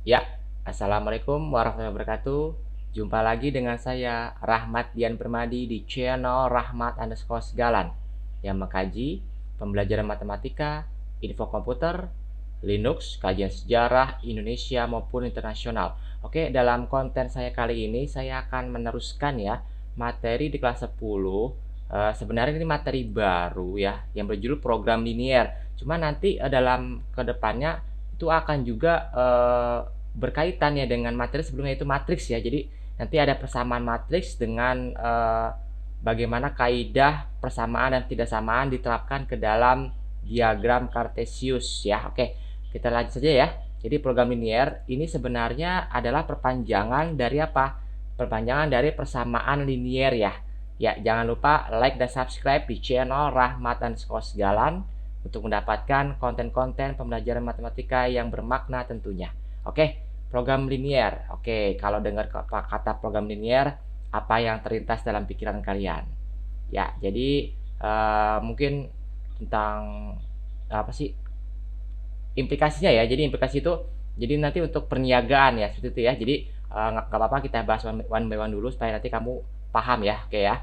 Ya, Assalamualaikum warahmatullahi wabarakatuh. Jumpa lagi dengan saya, Rahmat Dian Permadi di channel Rahmat_Segalan yang mengkaji pembelajaran matematika, info komputer, Linux, kajian sejarah Indonesia maupun internasional. Oke, dalam konten saya kali ini saya akan meneruskan ya materi di kelas 10. Sebenarnya ini materi baru ya yang berjudul program linier. Cuma nanti dalam kedepannya itu akan juga berkaitan ya dengan materi sebelumnya itu matriks ya. Jadi nanti ada persamaan matriks dengan bagaimana kaidah persamaan dan tidak samaan diterapkan ke dalam diagram Cartesius ya. Oke, kita lanjut saja ya. Jadi program linier ini sebenarnya adalah perpanjangan dari apa? Perpanjangan dari persamaan linier ya. Ya, jangan lupa like dan subscribe di channel Rahmat_Segalan untuk mendapatkan konten-konten pembelajaran matematika yang bermakna tentunya. Oke, program linier. Oke, kalau dengar kata program linier, apa yang terlintas dalam pikiran kalian? Ya, jadi mungkin tentang apa sih implikasinya ya. Jadi implikasi itu, jadi nanti untuk perniagaan ya, seperti itu ya. Jadi nggak apa-apa kita bahas one by one dulu supaya nanti kamu paham ya. Oke ya.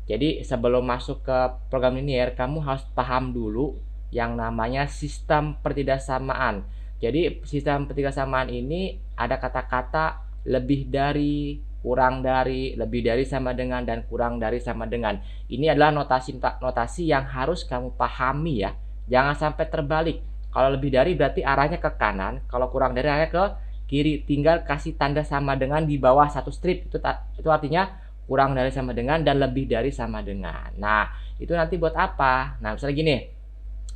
Jadi sebelum masuk ke program linier, kamu harus paham dulu yang namanya sistem pertidaksamaan. Jadi sistem pertidaksamaan ini ada kata-kata lebih dari, kurang dari, lebih dari sama dengan, dan kurang dari sama dengan. Ini adalah notasi yang harus kamu pahami ya. Jangan sampai terbalik. Kalau lebih dari berarti arahnya ke kanan, kalau kurang dari arahnya ke kiri. Tinggal kasih tanda sama dengan di bawah satu strip. Itu artinya kurang dari sama dengan dan lebih dari sama dengan. Nah, itu nanti buat apa? Nah, misalnya gini,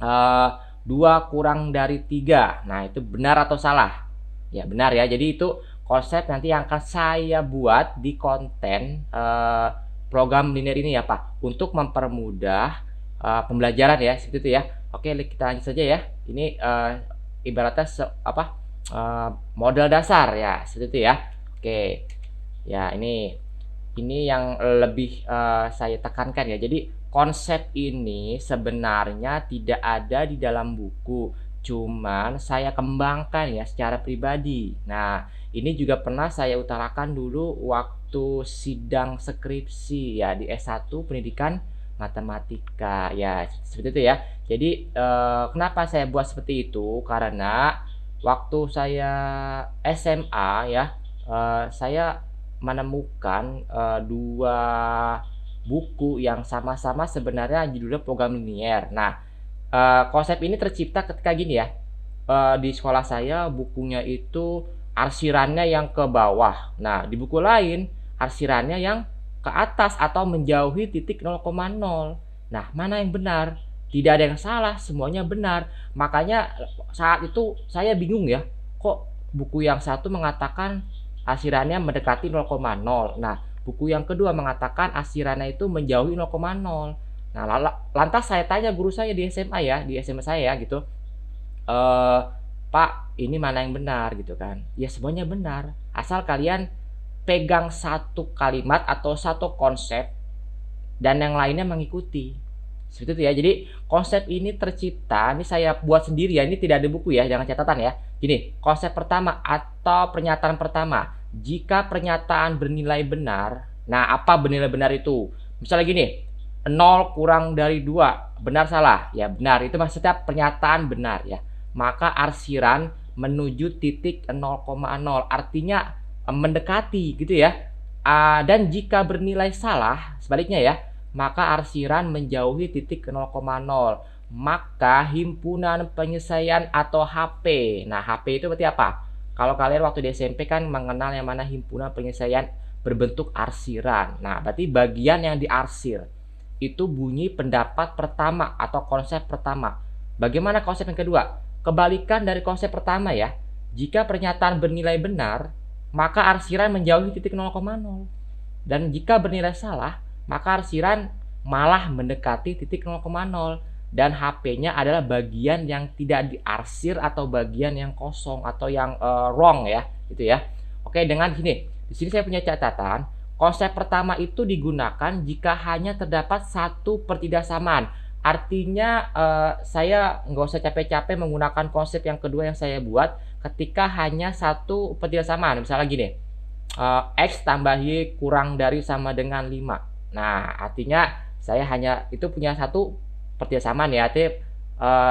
2 kurang dari 3. Nah, itu benar atau salah? Ya, benar ya. Jadi itu konsep nanti yang akan saya buat di konten program linear ini ya, Pak. Untuk mempermudah pembelajaran ya, seperti itu ya. Oke, kita lanjut saja ya. Ini ibaratnya model dasar ya, seperti itu ya. Oke. Ya, ini yang lebih saya tekankan ya. Jadi konsep ini sebenarnya tidak ada di dalam buku, cuman saya kembangkan ya secara pribadi. Nah, ini juga pernah saya utarakan dulu waktu sidang skripsi ya di S1 Pendidikan Matematika ya, seperti itu ya. Jadi kenapa saya buat seperti itu? Karena waktu saya SMA ya, saya menemukan 2 buku yang sama-sama sebenarnya judulnya program linier. Nah, konsep ini tercipta ketika gini ya, di sekolah saya bukunya itu arsirannya yang ke bawah. Nah, di buku lain arsirannya yang ke atas atau menjauhi titik 0,0. Nah, mana yang benar? Tidak ada yang salah, semuanya benar. Makanya saat itu saya bingung ya, kok buku yang satu mengatakan arsirannya mendekati 0,0. Nah, buku yang kedua mengatakan arsirannya itu menjauhi 0,0. Nah, lantas saya tanya guru saya di SMA ya, di SMA saya gitu, Pak, ini mana yang benar gitu kan? Ya semuanya benar, asal kalian pegang satu kalimat atau satu konsep dan yang lainnya mengikuti. Seperti itu ya. Jadi konsep ini tercipta, ini saya buat sendiri ya, ini tidak ada buku ya, jangan catatan ya. Gini, konsep pertama atau pernyataan pertama, jika pernyataan bernilai benar, nah apa bernilai benar itu? Misalnya gini, 0 kurang dari 2, benar salah? Ya benar, itu maksudnya pernyataan benar ya. Maka arsiran menuju titik 0,0, artinya mendekati gitu ya. Dan jika bernilai salah, sebaliknya ya, maka arsiran menjauhi titik 0,0. Maka himpunan penyelesaian atau HP. Nah, HP itu berarti apa? Kalau kalian waktu di SMP kan mengenal yang mana himpunan penyelesaian berbentuk arsiran. Nah, berarti bagian yang diarsir itu bunyi pendapat pertama atau konsep pertama. Bagaimana konsep yang kedua? Kebalikan dari konsep pertama ya. Jika pernyataan bernilai benar, maka arsiran menjauhi titik 0,0. Dan jika bernilai salah, maka arsiran malah mendekati titik 0,0 dan HP-nya adalah bagian yang tidak diarsir atau bagian yang kosong atau yang wrong ya, gitu ya. Oke, dengan gini, di sini saya punya catatan. Konsep pertama itu digunakan jika hanya terdapat satu pertidaksamaan. Artinya saya nggak usah capek-capek menggunakan konsep yang kedua yang saya buat ketika hanya satu persamaan. Misalnya gini, X tambah Y kurang dari sama dengan 5. Nah, artinya saya hanya itu punya satu persamaan ya,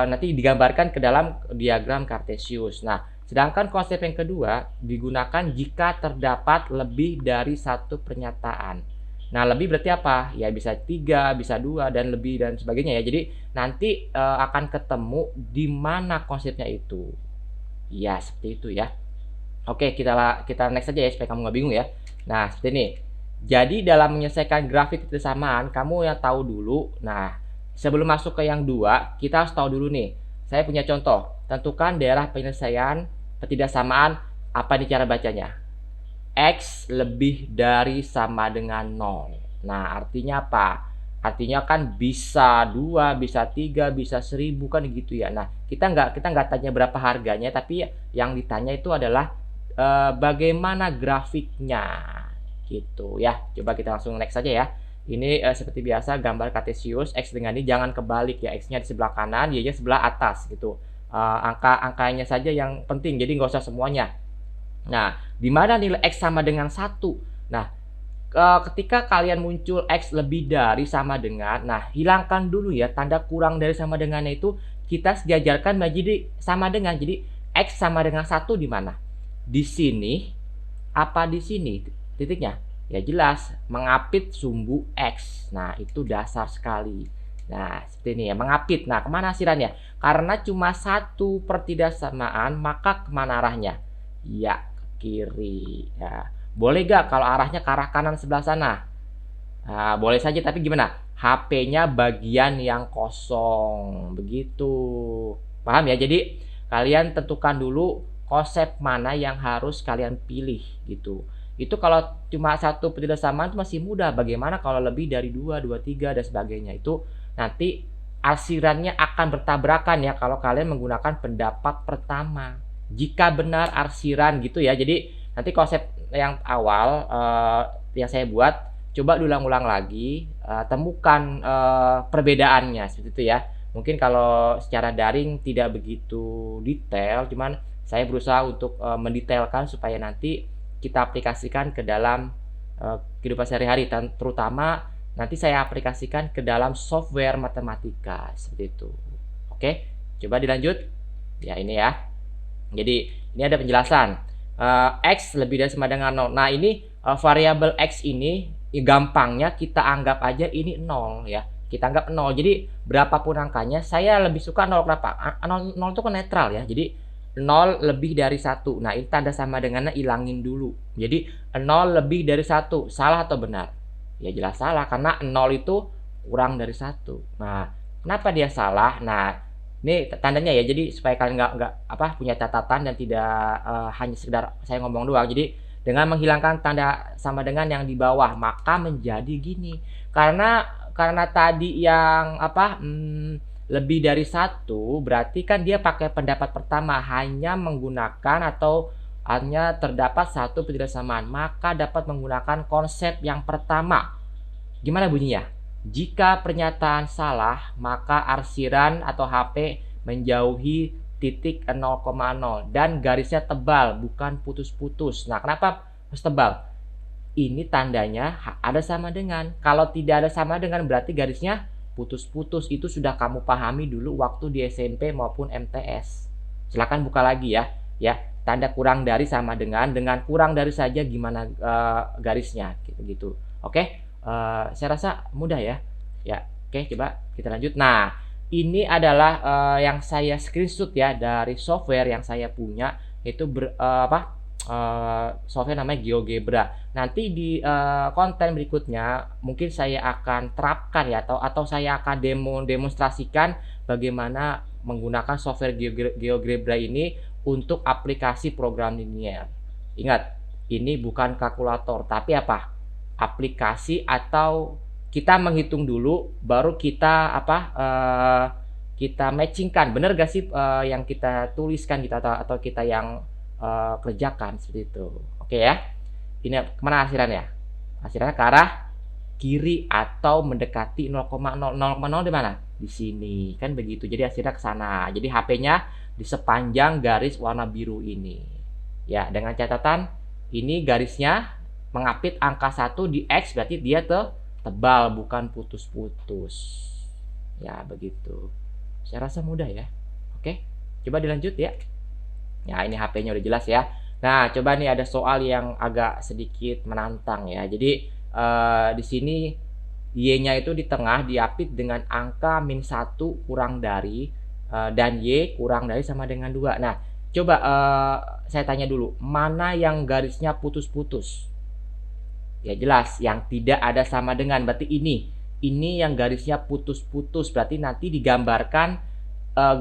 nanti digambarkan ke dalam diagram Kartesius. Nah, sedangkan konsep yang kedua digunakan jika terdapat lebih dari satu pernyataan. Nah, lebih berarti apa? Ya bisa 3, bisa 2, dan lebih dan sebagainya ya. Jadi nanti akan ketemu di mana konsepnya itu. Ya, seperti itu ya. Oke, kita next aja ya supaya kamu nggak bingung ya. Nah, seperti ini. Jadi dalam menyelesaikan grafik kesamaan, kamu yang tahu dulu. Nah, sebelum masuk ke yang dua, kita harus tahu dulu nih. Saya punya contoh. Tentukan daerah penyelesaian ketidaksamaan. Apa nih cara bacanya? X lebih dari sama dengan 0. Nah, artinya apa? Artinya kan bisa 2, bisa 3, bisa 1000 kan gitu ya. Nah, kita nggak tanya berapa harganya, tapi yang ditanya itu adalah bagaimana grafiknya gitu ya. Coba kita langsung next saja ya. Ini seperti biasa gambar Kartesius X dengan ini jangan kebalik ya. X-nya di sebelah kanan, Y-nya sebelah atas gitu. Angka-angkanya saja yang penting, jadi nggak usah semuanya. Nah, di mana nilai X sama dengan 1? Nah, ketika kalian muncul X lebih dari sama dengan, nah hilangkan dulu ya tanda kurang dari sama dengannya itu, kita sejajarkan menjadi sama dengan. Jadi X sama dengan 1 di mana? Di sini apa di sini? Titiknya. Ya jelas, mengapit sumbu X. Nah, itu dasar sekali. Nah, seperti ini ya, mengapit. Nah, kemana asirannya? Karena cuma satu pertidaksamaan, maka kemana arahnya? Ya, kiri ya. Boleh gak kalau arahnya ke arah kanan sebelah sana? Nah, boleh saja, tapi gimana? HP-nya bagian yang kosong begitu, paham ya? Jadi kalian tentukan dulu konsep mana yang harus kalian pilih gitu. Itu kalau cuma satu pertidaksamaan itu masih mudah. Bagaimana kalau lebih dari 2, 2, 3 dan sebagainya? Itu nanti arsirannya akan bertabrakan ya kalau kalian menggunakan pendapat pertama. Jika benar arsiran gitu ya. Jadi nanti konsep yang awal yang saya buat coba diulang-ulang lagi, temukan perbedaannya seperti itu ya. Mungkin kalau secara daring tidak begitu detail, cuman saya berusaha untuk mendetailkan supaya nanti kita aplikasikan ke dalam kehidupan sehari-hari, terutama nanti saya aplikasikan ke dalam software matematika seperti itu. Oke, coba dilanjut. Ya ini ya. Jadi ini ada penjelasan X lebih dari sama dengan 0. Nah ini variabel X ini gampangnya kita anggap aja ini 0 ya. Kita anggap 0. Jadi berapapun angkanya, saya lebih suka 0. Kenapa? 0 itu kan netral ya. Jadi 0 lebih dari 1. Nah, ini tanda sama dengannya ilangin dulu. Jadi 0 lebih dari 1. Salah atau benar? Ya jelas salah karena 0 itu kurang dari 1. Nah, kenapa dia salah? Nah, ini tandanya ya. Jadi supaya kalian nggak punya catatan dan tidak hanya sekedar saya ngomong doang. Jadi dengan menghilangkan tanda sama dengan yang di bawah, maka menjadi gini. Karena tadi yang lebih dari 1 berarti kan dia pakai pendapat pertama, hanya menggunakan atau hanya terdapat satu pertidaksamaan, maka dapat menggunakan konsep yang pertama. Gimana bunyinya? Jika pernyataan salah, maka arsiran atau HP menjauhi titik 0,0 dan garisnya tebal, bukan putus-putus. Nah, kenapa harus tebal? Ini tandanya ada sama dengan. Kalau tidak ada sama dengan berarti garisnya putus-putus. Itu sudah kamu pahami dulu waktu di SMP maupun MTS. Silakan buka lagi ya. Ya, tanda kurang dari sama dengan kurang dari saja gimana garisnya gitu. Oke, saya rasa mudah ya. Ya, oke, coba kita lanjut. Nah, ini adalah yang saya screenshot ya dari software yang saya punya, itu software namanya GeoGebra. Nanti di konten berikutnya mungkin saya akan terapkan ya atau saya akan demonstrasikan bagaimana menggunakan software GeoGebra ini untuk aplikasi program linear. Ingat, ini bukan kalkulator, tapi apa? Aplikasi atau kita menghitung dulu baru kita kita matchingkan. Benar gak sih yang kita tuliskan kita atau kita yang kerjakan seperti itu. Oke ya. Ini kemana asirannya? Asirannya ke arah kiri atau mendekati 0,0. 0,0 di mana? Di sini. Kan begitu. Jadi hasilnya ke sana. Jadi HP-nya di sepanjang garis warna biru ini. Ya, dengan catatan ini garisnya mengapit angka 1 di X, berarti dia tebal, bukan putus-putus. Ya, begitu. Saya rasa mudah ya. Oke, coba dilanjut ya. Ya, ini HP-nya udah jelas ya. Nah, coba nih ada soal yang agak sedikit menantang ya. Jadi, di sini Y-nya itu di tengah diapit dengan angka -1 kurang dari, dan Y kurang dari sama dengan 2. Nah, coba saya tanya dulu, mana yang garisnya putus-putus? Ya jelas, yang tidak ada sama dengan, berarti ini. Ini yang garisnya putus-putus, berarti nanti digambarkan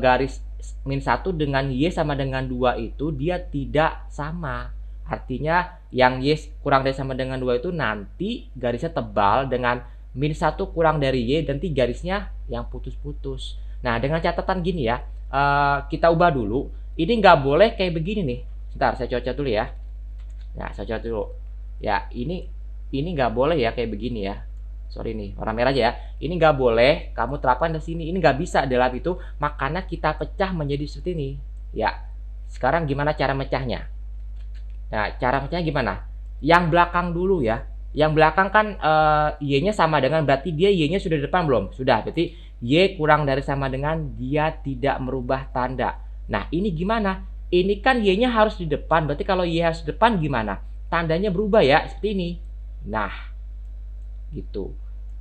garis -1 dengan Y sama dengan 2 itu dia tidak sama. Artinya yang Y kurang dari sama dengan 2 itu nanti garisnya tebal, dengan -1 kurang dari Y nanti garisnya yang putus-putus. Nah, dengan catatan gini ya, kita ubah dulu. Ini nggak boleh kayak begini nih. Sebentar, saya coret dulu ya. Nah, saya coret dulu. Ya, ini nggak boleh ya kayak begini ya. Sorry nih, warna merah aja ya. Ini nggak boleh kamu terapkan di sini. Ini nggak bisa dalam itu. Makanya kita pecah menjadi seperti ini. Ya, sekarang gimana cara mecahnya? Nah, cara mecahnya gimana? Yang belakang dulu ya. Yang belakang kan Y-nya sama dengan, berarti dia Y-nya sudah di depan belum? Sudah, berarti Y kurang dari sama dengan dia tidak merubah tanda. Nah, ini gimana? Ini kan Y-nya harus di depan, berarti kalau Y harus di depan gimana? Tandanya berubah ya, seperti ini. Nah, gitu.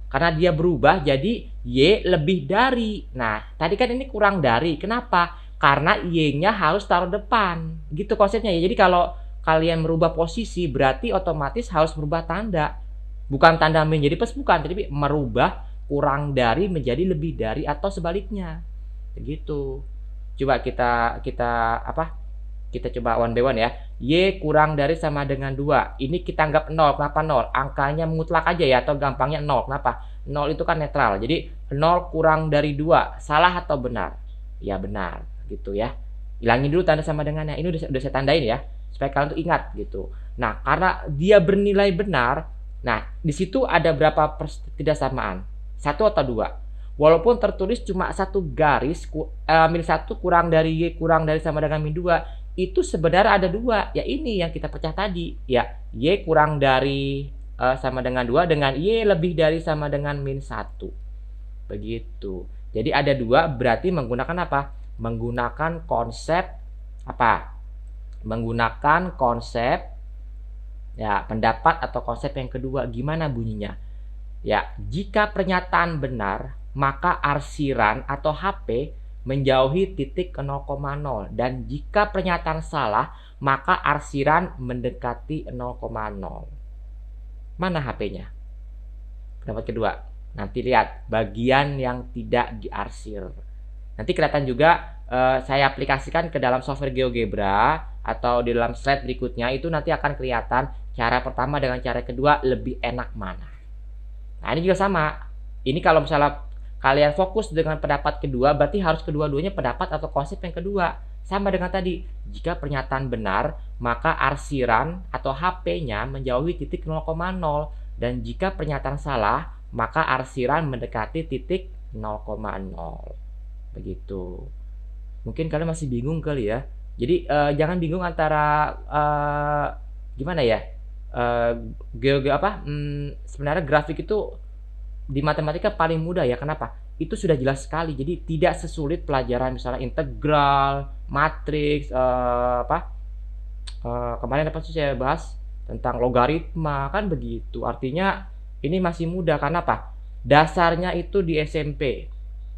Karena dia berubah jadi Y lebih dari. Nah, tadi kan ini kurang dari. Kenapa? Karena Y-nya harus taruh depan. Gitu konsepnya ya. Jadi kalau kalian merubah posisi berarti otomatis harus merubah tanda. Bukan tanda menjadi plus, bukan, tapi merubah kurang dari menjadi lebih dari atau sebaliknya. Begitu. Coba kita coba one by one ya. Y kurang dari sama dengan 2. Ini kita anggap 0. Kenapa 0? Angkanya mutlak aja ya, atau gampangnya 0. Kenapa? 0 itu kan netral. Jadi 0 kurang dari 2. Salah atau benar? Ya benar, gitu ya. Hilangin dulu tanda sama dengannya. Ini udah saya tandain ya, supaya kalian tuh ingat gitu. Nah, karena dia bernilai benar, nah di situ ada berapa ketidaksamaan? 1 atau 2? Walaupun tertulis cuma satu garis, -1 kurang dari Y kurang dari sama dengan -2, itu sebenarnya ada 2. Ya ini yang kita pecah tadi. Ya, Y kurang dari sama dengan 2 dengan Y lebih dari sama dengan -1. Begitu. Jadi ada 2, berarti menggunakan apa? Menggunakan konsep apa? Menggunakan konsep ya pendapat atau konsep yang kedua. Gimana bunyinya? Ya, jika pernyataan benar, maka arsiran atau HP menjauhi titik 0,0, dan jika pernyataan salah, maka arsiran mendekati 0,0. Mana HP-nya? Pendapat kedua. Nanti lihat bagian yang tidak diarsir. Nanti kelihatan juga saya aplikasikan ke dalam software GeoGebra atau di dalam slide berikutnya, itu nanti akan kelihatan cara pertama dengan cara kedua lebih enak mana. Nah, ini juga sama. Ini kalau misalnya kalian fokus dengan pendapat kedua, berarti harus kedua-duanya pendapat atau konsep yang kedua. Sama dengan tadi, jika pernyataan benar, maka arsiran atau HP-nya menjauhi titik 0,0. Dan jika pernyataan salah, maka arsiran mendekati titik 0,0. Begitu. Mungkin kalian masih bingung kali ya. Jadi jangan bingung antara gimana ya? Sebenarnya grafik itu di matematika paling mudah ya. Kenapa? Itu sudah jelas sekali. Jadi tidak sesulit pelajaran misalnya integral, matriks, kemarin apa sih saya bahas tentang logaritma, kan begitu. Artinya ini masih mudah. Karena apa? Dasarnya itu di SMP.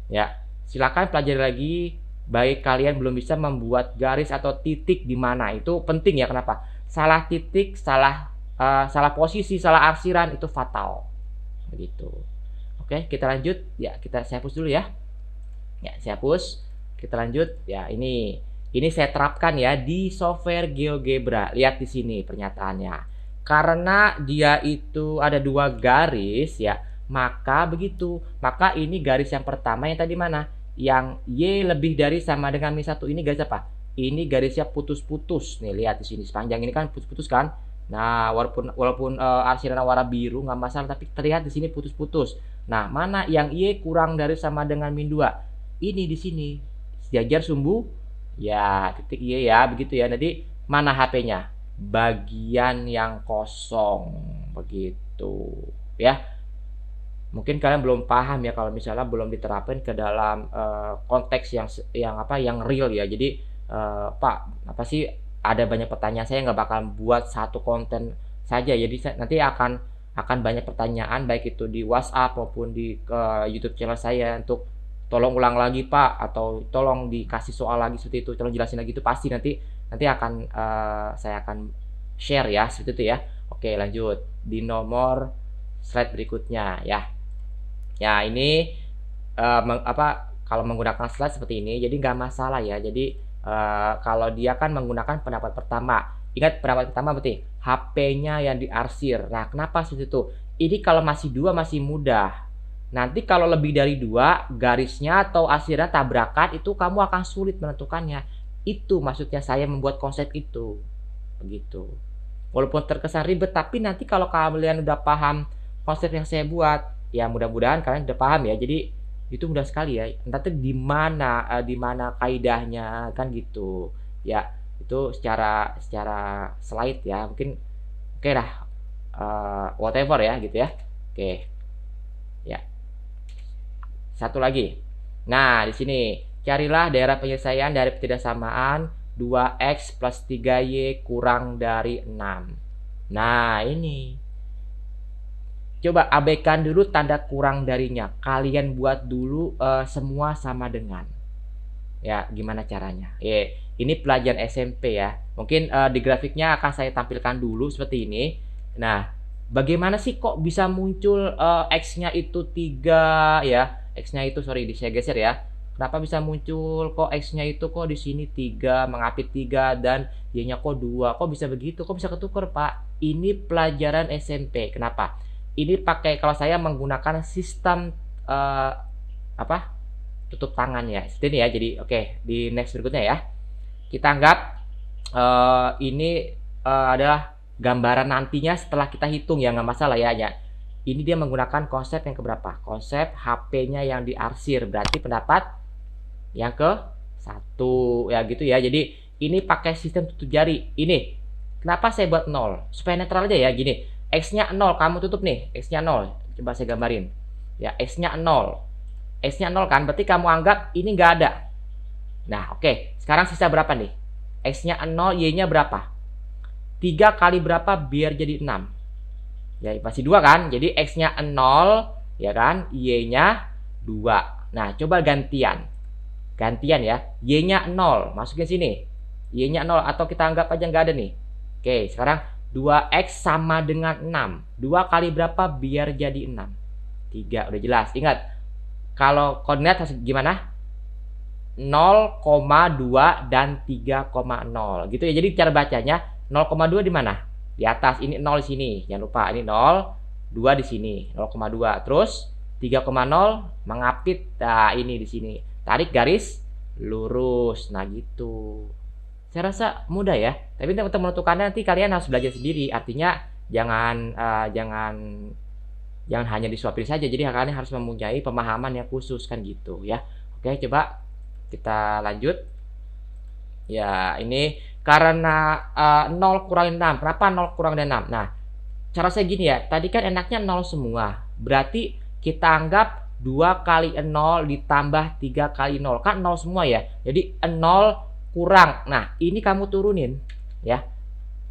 Ya, silakan pelajari lagi. Baik kalian belum bisa membuat garis atau titik di mana, itu penting ya. Kenapa? Salah titik, salah posisi, salah arsiran itu fatal. Begitu. Oke, kita lanjut. Ya, saya hapus dulu ya. Ya, saya hapus. Kita lanjut. Ya, ini saya terapkan ya di software GeoGebra. Lihat di sini pernyataannya. Karena dia itu ada 2 garis ya, maka begitu. Maka ini garis yang pertama yang tadi mana? Yang Y lebih dari sama dengan -1. Ini garis apa? Ini garisnya putus-putus. Nih, lihat di sini. Sepanjang ini kan putus-putus kan? Nah, walaupun arsirannya warna biru nggak masalah, tapi terlihat di sini putus-putus. Nah, mana yang Y kurang dari sama dengan min 2? Ini di sini. Sejajar sumbu ya titik Y ya, begitu ya. Jadi mana HP-nya? Bagian yang kosong, begitu ya. Mungkin kalian belum paham ya kalau misalnya belum diterapkan ke dalam konteks yang real ya. Jadi Pak, apa sih, ada banyak pertanyaan, saya nggak bakal buat satu konten saja. Jadi nanti akan banyak pertanyaan, baik itu di WhatsApp maupun di YouTube channel saya, untuk tolong ulang lagi Pak, atau tolong dikasih soal lagi seperti itu, tolong jelasin lagi. Itu pasti nanti saya akan share ya, seperti itu ya. Oke, lanjut di nomor slide berikutnya ya. Ya, ini kalau menggunakan slide seperti ini jadi nggak masalah ya. Jadi kalau dia kan menggunakan pendapat pertama, ingat pendapat pertama berarti HP-nya yang diarsir. Nah, kenapa seperti itu? Ini kalau masih 2 masih mudah. Nanti kalau lebih dari 2, garisnya atau arsirnya tabrakan, itu kamu akan sulit menentukannya. Itu maksudnya saya membuat konsep itu, begitu. Walaupun terkesan ribet, tapi nanti kalau kalian udah paham konsep yang saya buat, ya mudah-mudahan kalian udah paham ya. Jadi itu mudah sekali ya. Nanti di mana kaidahnya kan gitu. Ya, itu secara slide ya. Mungkin oke lah, whatever ya gitu ya. Oke. Ya. Satu lagi. Nah, di sini carilah daerah penyelesaian dari ketidaksamaan 2x plus 3y kurang dari 6. Nah, ini coba abaikan dulu tanda kurang darinya. Kalian buat dulu semua sama dengan. Ya, gimana caranya? Ini pelajaran SMP ya. Mungkin di grafiknya akan saya tampilkan dulu seperti ini. Nah, bagaimana sih kok bisa muncul X-nya itu 3 ya? X-nya itu, sorry, saya geser ya. Kenapa bisa muncul kok X-nya itu kok di sini 3, mengapit 3, dan Y-nya kok 2? Kok bisa begitu? Kok bisa ketuker, Pak? Ini pelajaran SMP. Kenapa? Ini pakai, kalau saya menggunakan sistem tutup tangan ya. Seperti ini ya. Jadi oke, di next berikutnya ya. Kita anggap ini adalah gambaran nantinya setelah kita hitung ya, nggak masalah ya. Ini dia menggunakan konsep yang keberapa? Konsep HP-nya yang diarsir, berarti pendapat yang ke-1 ya gitu ya. Jadi ini pakai sistem tutup jari. Ini kenapa saya buat 0? Supaya netral aja ya. Gini, X-nya 0, kamu tutup nih, X-nya 0. Coba saya gambarin. Ya, X-nya 0. X-nya 0 kan, berarti kamu anggap ini nggak ada. Nah, oke. Sekarang sisa berapa nih? X-nya 0, Y-nya berapa? 3 kali berapa biar jadi 6? Ya, masih 2 kan? Jadi X-nya 0, ya kan? Y-nya 2. Nah, coba gantian. Gantian ya. Y-nya 0, masukin sini. Y-nya 0, atau kita anggap aja nggak ada nih. Oke, sekarang 2X sama dengan 6. 2 kali berapa biar jadi 6? 3, udah jelas. Ingat, kalau koordinat gimana? 0,2 dan 3,0. Gitu ya. Jadi cara bacanya 0,2 di mana? Di atas. Ini 0 di sini. Jangan lupa, ini 0, 2 di sini. 0,2. Terus 3,0 mengapit. Nah, ini di sini. Tarik garis lurus. Nah, gitu. Saya rasa mudah ya. Tapi untuk menentukannya nanti kalian harus belajar sendiri. Artinya jangan hanya disuapin saja. Jadi kalian harus mempunyai pemahaman yang khusus kan gitu ya. Oke, coba kita lanjut. Ya, ini karena 0 kurang 6. Kenapa 0 kurang dari 6? Nah, cara saya gini ya. Tadi kan enaknya 0 semua. Berarti kita anggap 2 kali 0 ditambah 3 kali 0. Kan 0 semua ya. Jadi 0 kurang. Nah, ini kamu turunin ya.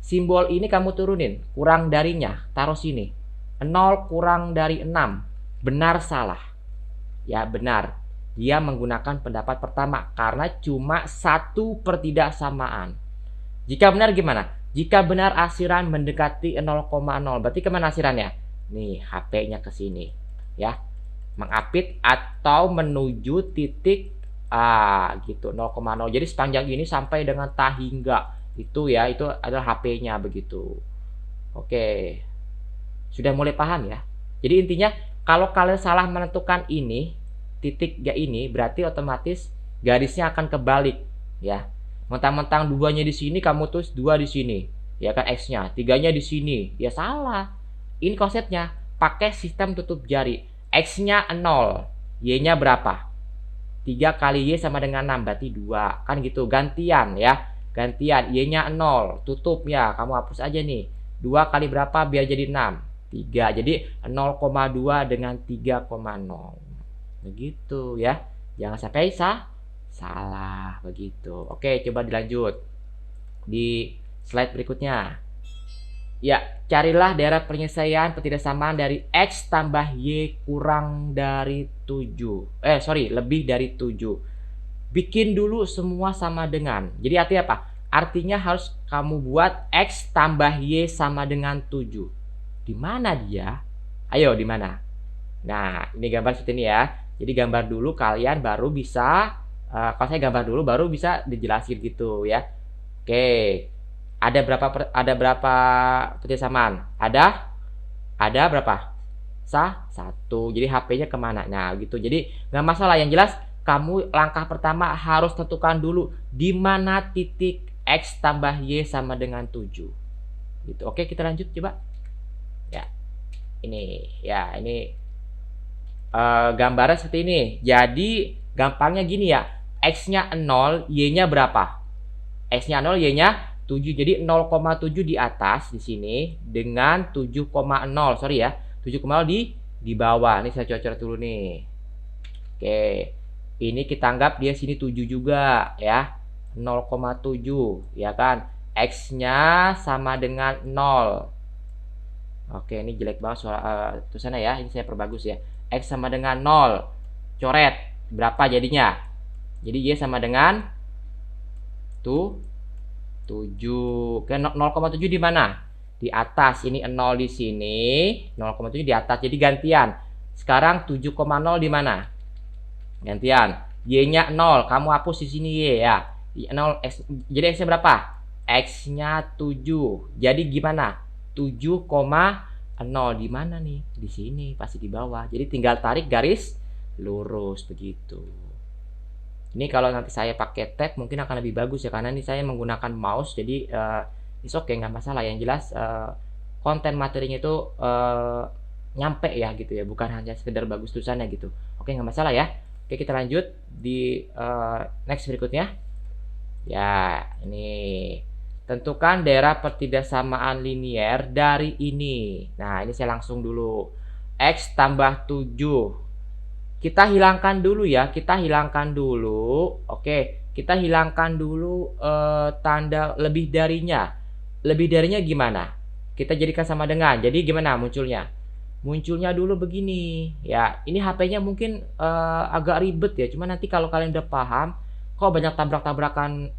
Simbol ini kamu turunin. Kurang darinya. Taruh sini. 0 kurang dari 6. Benar salah? Ya, benar. Dia menggunakan pendapat pertama karena cuma 1/tidak-samaan. Jika benar gimana? Jika benar arsiran mendekati 0,0, berarti kemana arsirannya? Nih, HP-nya ke sini ya. Mengapit atau menuju titik A gitu, 0,0. Jadi sepanjang ini sampai dengan tahingga. Itu ya, itu adalah HP-nya begitu. Oke. Sudah mulai paham ya? Jadi intinya kalau kalian salah menentukan ini, titik ya ini, berarti otomatis garisnya akan kebalik ya. Mentang-mentang 2-nya di sini, kamu tulis 2 di sini. Ya kan X-nya, 3-nya di sini. Ya salah. Ini konsepnya pakai sistem tutup jari. X-nya 0, Y-nya berapa? 3 kali Y sama dengan 6, berarti 2. Kan gitu, gantian ya. Gantian, Y-nya 0, tutup ya. Kamu hapus aja nih. 2 kali berapa biar jadi 6? 3. Jadi 0,2 dengan 3,0. Begitu ya. Jangan sampai salah begitu. Oke, coba dilanjut. Di slide berikutnya. Ya, carilah daerah penyelesaian ketidaksamaan dari X tambah Y kurang dari 7. Lebih dari 7. Bikin dulu semua sama dengan. Jadi artinya apa? Artinya harus kamu buat X tambah Y sama dengan 7. Di mana dia? Ayo, di mana? Nah, ini gambar seperti ini ya. Jadi gambar dulu kalian baru bisa, kalau saya gambar dulu baru bisa dijelasin gitu ya. Oke. Ada berapa persamaan? Ada berapa? Satu. Jadi HP-nya kemana? Nah, gitu. Jadi nggak masalah. Yang jelas kamu langkah pertama harus tentukan dulu di mana titik X tambah Y sama dengan 7. Gitu. Oke, kita lanjut coba. Ya. Ini gambarnya seperti ini. Jadi gampangnya gini ya. X-nya 0, Y-nya berapa? X-nya 0, Y-nya 7. Jadi 0,7 di atas di sini dengan 7,0. Sorry ya. 7,0 di bawah. Ini saya coret dulu nih. Oke. Ini kita anggap dia sini 7 juga ya. 0,7 ya kan. X-nya sama dengan 0. Oke, ini jelek banget tulisannya ya. Ini saya perbagus ya. X sama dengan 0. Coret. Berapa jadinya? Jadi Y sama dengan 7. Oke, 0,7 di mana? Di atas. Ini 0 di sini, 0,7 di atas. Jadi gantian. Sekarang 7,0 di mana? Gantian. Y-nya 0. Kamu hapus di sini Y ya. 0 X. Jadi X-nya berapa? X-nya 7. Jadi gimana? 7,0 di mana nih? Di sini, pasti di bawah. Jadi tinggal tarik garis lurus begitu. Ini kalau nanti saya pakai tab mungkin akan lebih bagus ya, karena ini saya menggunakan mouse. Jadi it's okay, nggak masalah. Yang jelas konten materinya itu nyampe ya gitu ya, bukan hanya sekedar bagus tulisannya gitu. Oke, nggak masalah ya. Oke, kita lanjut di next berikutnya. Ya, ini tentukan daerah pertidaksamaan linier dari ini. Nah, ini saya langsung dulu. X tambah 7. Kita hilangkan dulu ya, Oke, kita hilangkan dulu tanda lebih darinya. Lebih darinya gimana? Kita jadikan sama dengan. Jadi gimana munculnya? Munculnya dulu begini. Ya, ini HP-nya mungkin agak ribet ya. Cuma nanti kalau kalian udah paham, kok banyak tabrak-tabrakan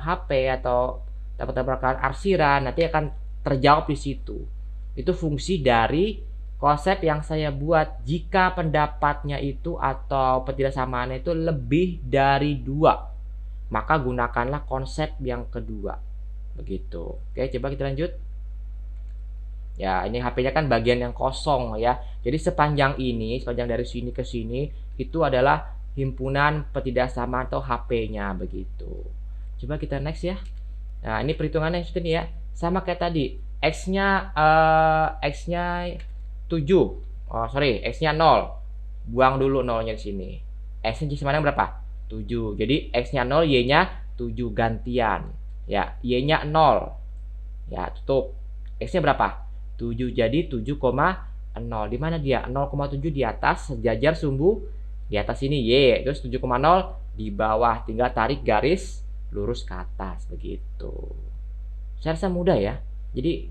HP atau tabrak-tabrakan arsiran, nanti akan terjawab di situ. Itu fungsi dari konsep yang saya buat. Jika pendapatnya itu atau pertidaksamaannya itu lebih dari 2, maka gunakanlah konsep yang kedua. Begitu. Oke, coba kita lanjut. Ya, ini HP-nya kan bagian yang kosong ya. Jadi sepanjang dari sini ke sini itu adalah himpunan pertidaksamaan atau HP-nya begitu. Coba kita next ya. Nah, ini perhitungannya seperti ini ya. Sama kayak tadi. X-nya 7. X-nya 0. Buang dulu 0-nya di sini. X-nya sama dengan berapa? 7. Jadi X-nya 0, Y-nya 7 gantian. Ya, Y-nya 0. Ya, tutup. X-nya berapa? 7. Jadi 7,0. Di mana dia? 0,7 di atas, sejajar sumbu di atas ini Y. Terus 7,0 di bawah. Tinggal tarik garis lurus ke atas begitu. Saya rasa mudah ya. Jadi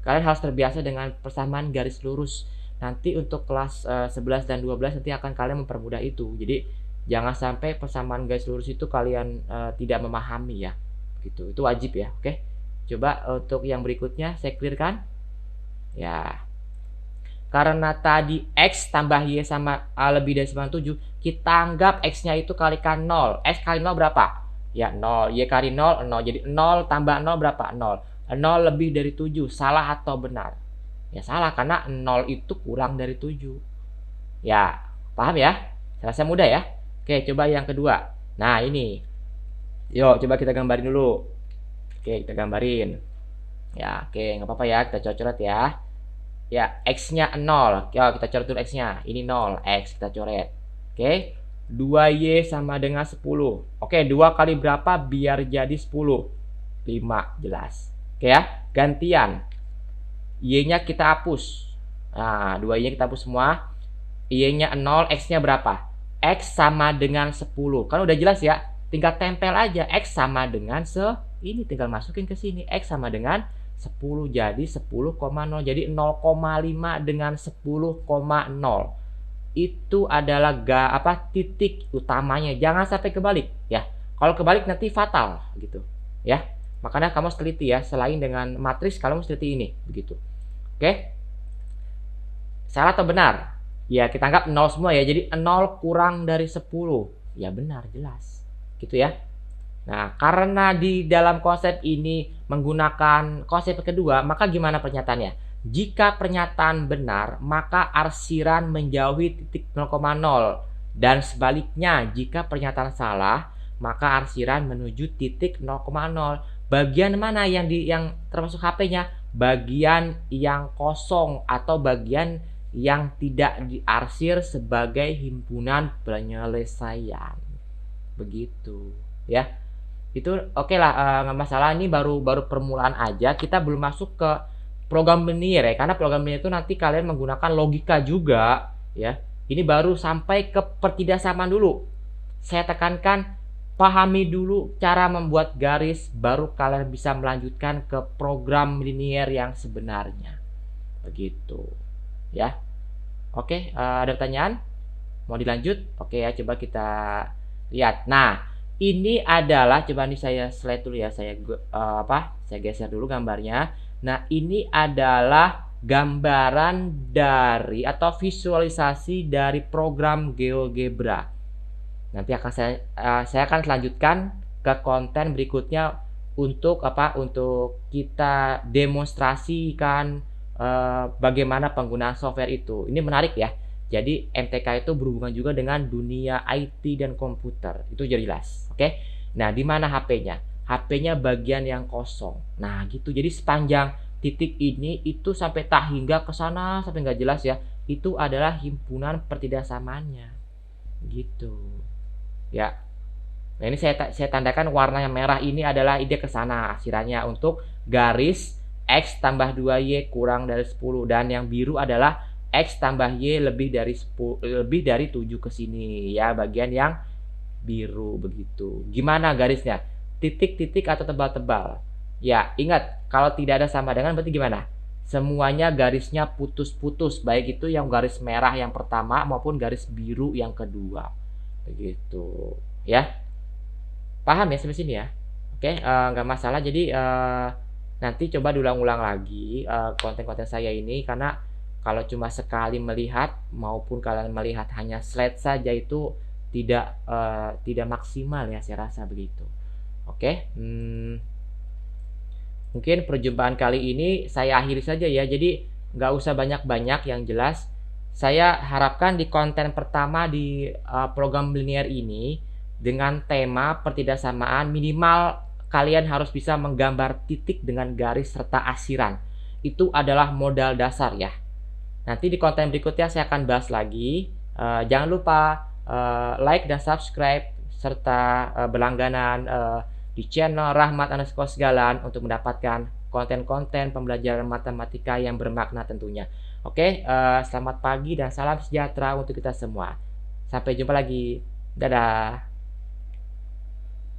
kalian harus terbiasa dengan persamaan garis lurus. Nanti untuk kelas 11 dan 12 nanti akan kalian mempermudah itu. Jadi jangan sampai persamaan garis lurus itu kalian tidak memahami ya. Gitu. Itu wajib ya. Oke. Coba untuk yang berikutnya saya clearkan. Ya. Karena tadi X tambah Y sama lebih dari 97, kita anggap X-nya itu kalikan 0. X kali 0 berapa? Ya 0. Y kali 0, 0. Jadi 0 tambah 0 berapa? 0. 0 lebih dari 7. Salah atau benar? Ya salah, karena 0 itu kurang dari 7. Ya, paham ya? Saya rasa mudah ya. Oke, coba yang kedua. Nah, ini. Yuk, coba kita gambarin dulu. Oke, kita gambarin. Ya, oke, nggak apa-apa ya, kita coret-coret ya. Ya, X-nya 0. Ya, kita coret dulu X-nya. Ini 0, X kita coret. Oke. 2Y sama dengan 10. Oke, 2 kali berapa biar jadi 10? 5, jelas. Oke ya, gantian. Y-nya kita hapus. Nah, 2Y kita hapus semua. Y-nya 0, X-nya berapa? X sama dengan 10. Kan udah jelas ya. Tinggal tempel aja. X sama dengan ini tinggal masukin ke sini. X sama dengan 10. Jadi 10,0. Jadi 0,5 dengan 10,0. Itu adalah titik utamanya. Jangan sampai kebalik ya. Kalau kebalik nanti fatal gitu ya. Makanya kamu harus teliti ya. Selain dengan matriks, kamu harus teliti ini begitu. Oke? Salah atau benar? Ya, kita anggap 0 semua ya. Jadi 0 kurang dari 10. Ya benar, jelas. Gitu ya. Nah, karena di dalam konsep ini menggunakan konsep kedua, maka gimana pernyataannya? Jika pernyataan benar, maka arsiran menjauhi titik 0,0. Dan sebaliknya, jika pernyataan salah, maka arsiran menuju titik 0,0. Bagian mana yang termasuk HP-nya? Bagian yang kosong atau bagian yang tidak diarsir sebagai himpunan penyelesaian. Begitu, ya. Itu oke lah, nggak masalah. Ini baru permulaan aja. Kita belum masuk ke program linear ya, karena program linear itu nanti kalian menggunakan logika juga, ya. Ini baru sampai ke pertidaksamaan dulu. Saya tekankan, pahami dulu cara membuat garis, baru kalian bisa melanjutkan ke program linear yang sebenarnya. Begitu, ya. Oke, ada pertanyaan? Mau dilanjut? Oke ya, coba kita lihat. Nah, ini adalah, coba nih saya slide dulu ya, saya geser dulu gambarnya. Nah, ini adalah gambaran dari atau visualisasi dari program GeoGebra. Nanti akan saya akan lanjutkan ke konten berikutnya untuk untuk kita demonstrasikan bagaimana penggunaan software itu. Ini menarik ya. Jadi MTK itu berhubungan juga dengan dunia IT dan komputer. Itu jadi jelas. Oke. Nah, di mana HP-nya? HP-nya bagian yang kosong. Nah, gitu. Jadi sepanjang titik ini itu sampai tak hingga ke sana sampai nggak jelas ya. Itu adalah himpunan pertidaksamaannya. Gitu. Ya. Nah, ini saya tandakan warna yang merah ini adalah ide ke sana arsirannya untuk garis X tambah 2Y kurang dari 10, dan yang biru adalah X tambah Y lebih dari 7 ke sini ya, bagian yang biru begitu. Gimana garisnya? Titik-titik atau tebal-tebal? Ya, ingat kalau tidak ada sama dengan berarti gimana? Semuanya garisnya putus-putus, baik itu yang garis merah yang pertama maupun garis biru yang kedua. Begitu, ya. Paham ya sampai sini ya? Oke, nggak masalah. Jadi nanti coba diulang-ulang lagi konten-konten saya ini, karena kalau cuma sekali melihat maupun kalian melihat hanya slide saja itu tidak maksimal ya, saya rasa begitu. Oke, mungkin perjumpaan kali ini saya akhiri saja ya. Jadi nggak usah banyak-banyak, yang jelas saya harapkan di konten pertama di program linear ini dengan tema pertidaksamaan, minimal kalian harus bisa menggambar titik dengan garis serta arsiran. Itu adalah modal dasar ya. Nanti di konten berikutnya saya akan bahas lagi. Jangan lupa like dan subscribe serta berlangganan di channel Rahmat_Segala untuk mendapatkan konten-konten pembelajaran matematika yang bermakna tentunya. Oke, selamat pagi dan salam sejahtera untuk kita semua. Sampai jumpa lagi. Dadah.